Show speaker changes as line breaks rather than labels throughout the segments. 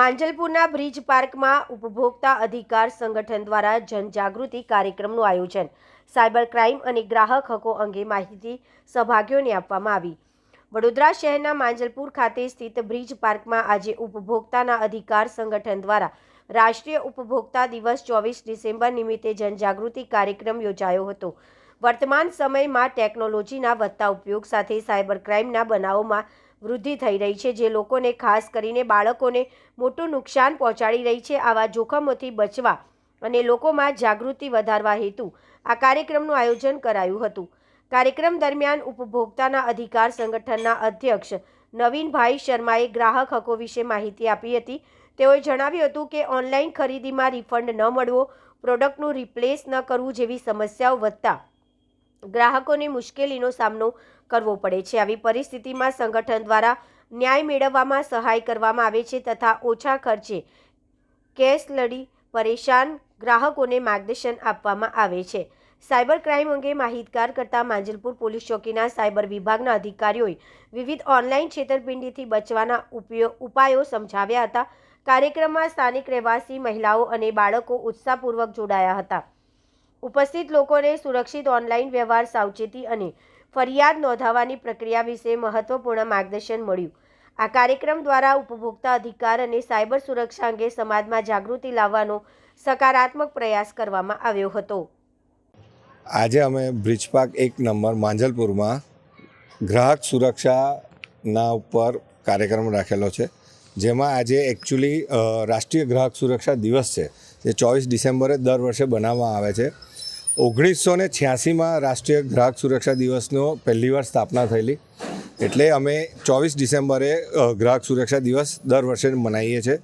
માંજલપુરના bridge પાર્કમાં ઉપભોક્તા અધિકાર સંગઠન દ્વારા જનજાગૃતિ કાર્યક્રમનું આયોજન સાયબર ક્રાઇમ અને ગ્રાહક હકો અંગે માહિતી સહભાગીઓને આપવામાં આવી। વડોદરા શહેરના માંજલપુર ખાતે સ્થિત બ્રિજ પાર્કમાં આજે ઉપભોક્તાના અધિકાર સંગઠન દ્વારા રાષ્ટ્રીય ઉપભોક્તા દિવસ 24 ડિસેમ્બર નિમિત્તે જનજાગૃતિ કાર્યક્રમ યોજાયો હતો। વર્તમાન સમયમાં ટેકનોલોજીના વધતા ઉપયોગ સાથે સાયબર ક્રાઇમના બનાવોમાં વૃદ્ધિ થઈ રહી છે, જે લોકોને ખાસ કરીને બાળકોને મોટું નુકસાન પહોંચાડી રહી છે। આવા જોખમોથી બચવા અને લોકોમાં જાગૃતિ વધારવા હેતુ આ કાર્યક્રમનું આયોજન કરાયું હતું। કાર્યક્રમ દરમિયાન ઉપભોક્તાના અધિકાર સંગઠનના અધ્યક્ષ નવીનભાઈ શર્માએ ગ્રાહક હકો વિશે માહિતી આપી હતી। તેઓએ જણાવ્યું હતું કે ઓનલાઈન ખરીદીમાં રિફંડ ન મળવો, પ્રોડક્ટનું રિપ્લેસ ન કરવું જેવી સમસ્યાઓ વધતા ગ્રાહકોને મુશ્કેલીનો સામનો કરવો પડે છે। આવી પરિસ્થિતિમાં સંગઠન દ્વારા ન્યાય મેળવવામાં સહાય કરવામાં આવે છે તથા ઓછા ખર્ચે કેસ લડી પરેશાન ગ્રાહકોને માર્ગદર્શન આપવામાં આવે છે। સાયબર ક્રાઇમ અંગે માહિતગાર કરતા માંજલપુર પોલીસ ચોકીના સાયબર વિભાગના અધિકારીઓએ વિવિધ ઓનલાઈન છેતરપિંડીથી બચવાના ઉપાયો સમજાવ્યા હતા। કાર્યક્રમમાં સ્થાનિક રહેવાસી મહિલાઓ અને બાળકો ઉત્સાહપૂર્વક જોડાયા હતા। ઉપસ્થિત લોકોને સુરક્ષિત ઓનલાઈન વ્યવહાર, સાવચેતી અને ફરિયાદ નોંધાવવાની પ્રક્રિયા વિશે મહત્વપૂર્ણ માર્ગદર્શન મળ્યું। આ કાર્યક્રમ દ્વારા ઉપભોક્તા અધિકાર અને સાયબર સુરક્ષા અંગે સમાજમાં જાગૃતિ લાવવાનો સકારાત્મક પ્રયાસ કરવામાં આવ્યો હતો।
આજે અમે બ્રિજ પાર્ક 1 નંબર માંજલપુરમાં ગ્રાહક સુરક્ષાના ઉપર કાર્યક્રમ રાખેલો છે, જેમાં આજે એકચ્યુઅલી રાષ્ટ્રીય ગ્રાહક સુરક્ષા દિવસ છે, જે 24 ડિસેમ્બરે દર વર્ષે બનાવવામાં આવે છે। 1986માં રાષ્ટ્રીય ગ્રાહક સુરક્ષા દિવસનો પહેલીવાર સ્થાપના થયેલી, એટલે અમે 24 ડિસેમ્બરે ગ્રાહક સુરક્ષા દિવસ દર વર્ષે મનાવીએ છીએ।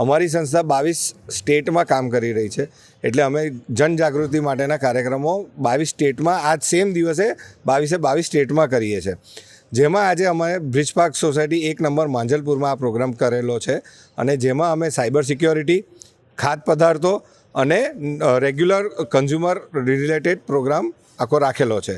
અમારી સંસ્થા 22 સ્ટેટમાં કામ કરી રહી છે, એટલે અમે જનજાગૃતિ માટેના કાર્યક્રમો 22 સ્ટેટમાં આ સેમ દિવસે 22 સ્ટેટમાં કરીએ છીએ, જેમાં આજે અમે બ્રિજ પાર્ક સોસાયટી 1 નંબર માંજલપુરમાં આ પ્રોગ્રામ કરેલો છે। અને જેમાં અમે સાયબર સિક્યોરિટી, ખાદ્ય પદાર્થો અને રેગ્યુલર કન્ઝ્યુમર રિલેટેડ પ્રોગ્રામ આખો રાખેલો છે।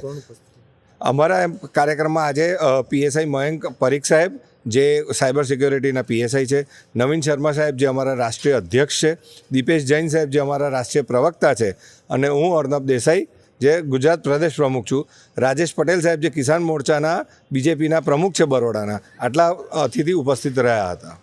અમારા કાર્યક્રમમાં આજે પીએસઆઈ મયંક પરીખ સાહેબ, જે સાયબર સિક્યોરિટીના પીએસઆઈ છે, નવીન શર્મા સાહેબ, જે અમારા રાષ્ટ્રીય અધ્યક્ષ છે, દીપેશ જૈન સાહેબ, જે અમારા રાષ્ટ્રીય પ્રવક્તા છે, અને હું અર્નબ દેસાઈ, જે ગુજરાત પ્રદેશ પ્રમુખ છું, રાજેશ પટેલ સાહેબ, જે કિસાન મોરચાના બીજેપીના પ્રમુખ છે બરોડાના, આટલા અતિથિ ઉપસ્થિત રહ્યા હતા।